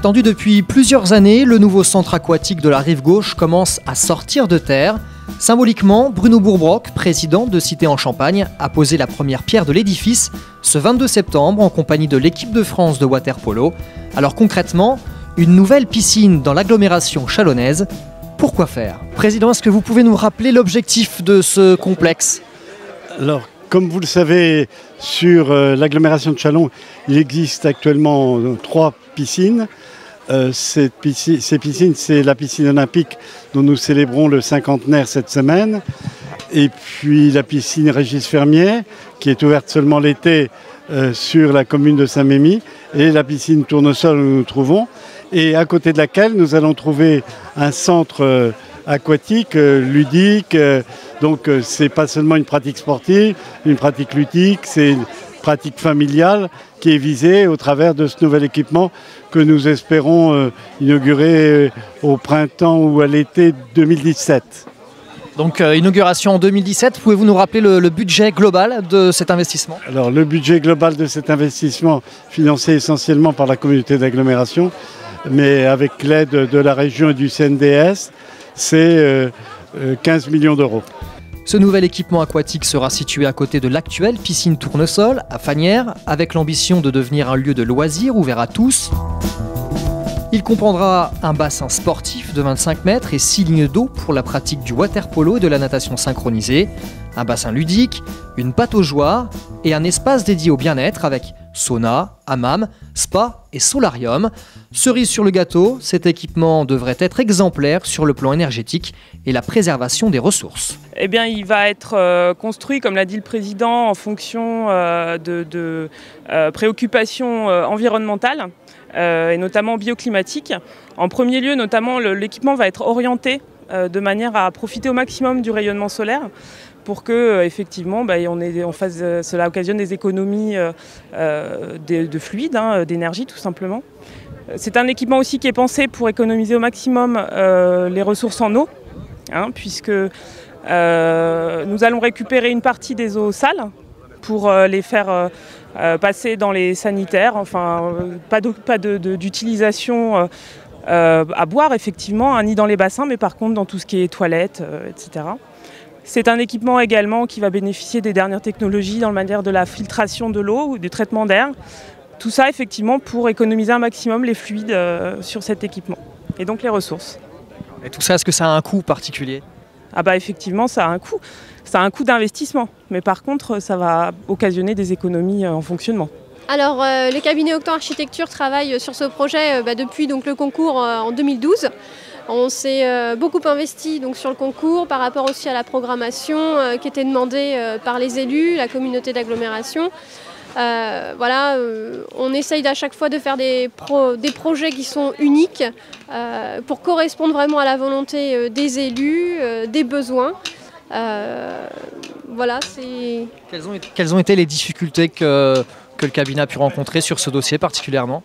Attendu depuis plusieurs années, le nouveau centre aquatique de la Rive-Gauche commence à sortir de terre. Symboliquement, Bruno Bourbrock, président de Cité en Champagne, a posé la première pierre de l'édifice ce 22 septembre en compagnie de l'équipe de France de water-polo. Alors concrètement, une nouvelle piscine dans l'agglomération chalonnaise. Pourquoi faire? Président, est-ce que vous pouvez nous rappeler l'objectif de ce complexe? Alors, comme vous le savez, sur l'agglomération de Châlons, il existe actuellement 3 piscines. Ces piscines, c'est la piscine olympique dont nous célébrons le cinquantenaire cette semaine. Et puis la piscine Régis Fermier, qui est ouverte seulement l'été sur la commune de Saint-Mémy. Et la piscine Tournesol où nous nous trouvons. Et à côté de laquelle nous allons trouver un centre aquatique, ludique. Donc c'est pas seulement une pratique sportive, une pratique ludique, c'est une pratique familiale qui est visée au travers de ce nouvel équipement que nous espérons inaugurer au printemps ou à l'été 2017. Donc inauguration en 2017, pouvez-vous nous rappeler le budget global de cet investissement? Alors le budget global de cet investissement, financé essentiellement par la communauté d'agglomération, mais avec l'aide de la région et du CNDS, c'est 15 millions d'euros. Ce nouvel équipement aquatique sera situé à côté de l'actuelle piscine Tournesol, à Fagnières, avec l'ambition de devenir un lieu de loisirs ouvert à tous. Il comprendra un bassin sportif de 25 mètres et 6 lignes d'eau pour la pratique du water-polo et de la natation synchronisée, un bassin ludique, une pataugeoire et un espace dédié au bien-être avec sauna, hammam, spa et solarium. Cerise sur le gâteau, cet équipement devrait être exemplaire sur le plan énergétique et la préservation des ressources. Eh bien, il va être construit, comme l'a dit le président, en fonction de préoccupations environnementales et notamment bioclimatiques. En premier lieu, notamment, l'équipement va être orienté de manière à profiter au maximum du rayonnement solaire pour que, effectivement, on fasse, cela occasionne des économies de fluide, d'énergie tout simplement. C'est un équipement aussi qui est pensé pour économiser au maximum les ressources en eau, puisque nous allons récupérer une partie des eaux sales pour les faire passer dans les sanitaires, enfin pas d'utilisation à boire effectivement, ni dans les bassins, mais par contre dans tout ce qui est toilettes, etc. C'est un équipement également qui va bénéficier des dernières technologies dans le manière de la filtration de l'eau ou du traitement d'air. Tout ça effectivement pour économiser un maximum les fluides sur cet équipement et donc les ressources. Et tout ça, est-ce que ça a un coût particulier? Ah bah effectivement, ça a un coût. Ça a un coût d'investissement, mais par contre, ça va occasionner des économies en fonctionnement. Alors, les cabinets Octan Architecture travaillent sur ce projet depuis donc, le concours en 2012. On s'est beaucoup investi donc, sur le concours par rapport aussi à la programmation qui était demandée par les élus, la communauté d'agglomération. On essaye à chaque fois de faire des projets qui sont uniques pour correspondre vraiment à la volonté des élus, des besoins. Quelles ont été les difficultés que le cabinet a pu rencontrer sur ce dossier particulièrement?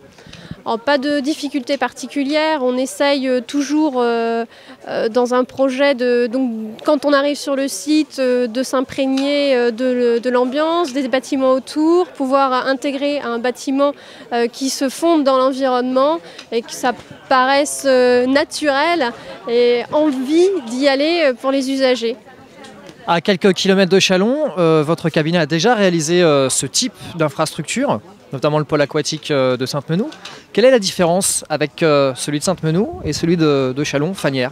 Alors, pas de difficultés particulières, on essaye toujours dans un projet, donc, quand on arrive sur le site, de s'imprégner de l'ambiance, des bâtiments autour, pouvoir intégrer un bâtiment qui se fonde dans l'environnement et que ça paraisse naturel et envie d'y aller pour les usagers. À quelques kilomètres de Châlons, votre cabinet a déjà réalisé ce type d'infrastructure, notamment le pôle aquatique de Sainte-Menou. Quelle est la différence avec celui de Sainte-Menou et celui de Châlons-Fagnières?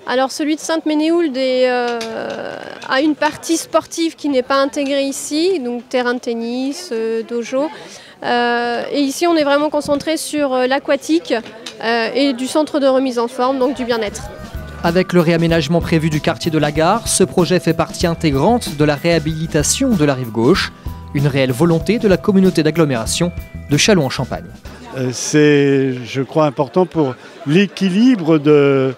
Alors celui de Sainte-Ménéhould a une partie sportive qui n'est pas intégrée ici, donc terrain de tennis, dojo. Et ici on est vraiment concentré sur l'aquatique et du centre de remise en forme, donc du bien-être. Avec le réaménagement prévu du quartier de la Gare, ce projet fait partie intégrante de la réhabilitation de la Rive-Gauche, une réelle volonté de la communauté d'agglomération de Châlons-en-Champagne. C'est, je crois, important pour l'équilibre de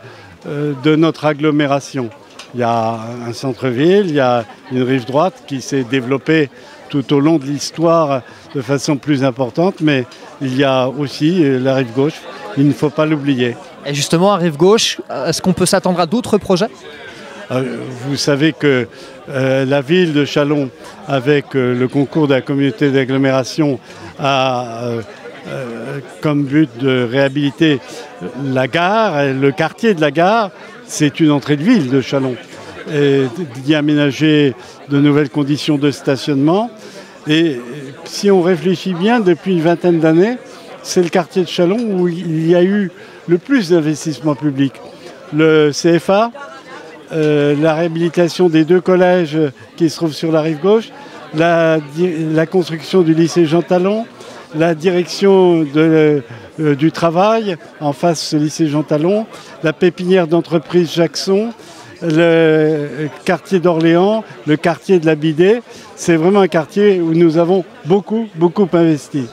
notre agglomération. Il y a un centre-ville, il y a une rive droite qui s'est développée tout au long de l'histoire de façon plus importante, mais il y a aussi la rive gauche, il ne faut pas l'oublier. Et justement, à Rive-Gauche, est-ce qu'on peut s'attendre à d'autres projets? Vous savez que la ville de Châlons, avec le concours de la communauté d'agglomération, a comme but de réhabiliter la gare, le quartier de la gare. C'est une entrée de ville de Châlons, et d'y aménager de nouvelles conditions de stationnement. Et si on réfléchit bien, depuis une vingtaine d'années, c'est le quartier de Châlons où il y a eu le plus d'investissements publics. Le CFA, la réhabilitation des 2 collèges qui se trouvent sur la rive gauche, la construction du lycée Jean Talon, la direction du travail en face du lycée Jean Talon, la pépinière d'entreprise Jackson, le quartier d'Orléans, le quartier de la Bidée. C'est vraiment un quartier où nous avons beaucoup investi.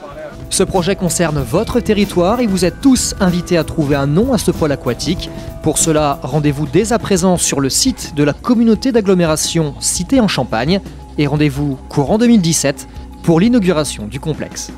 Ce projet concerne votre territoire et vous êtes tous invités à trouver un nom à ce pôle aquatique. Pour cela, rendez-vous dès à présent sur le site de la communauté d'agglomération Cité en Champagne et rendez-vous courant 2017 pour l'inauguration du complexe.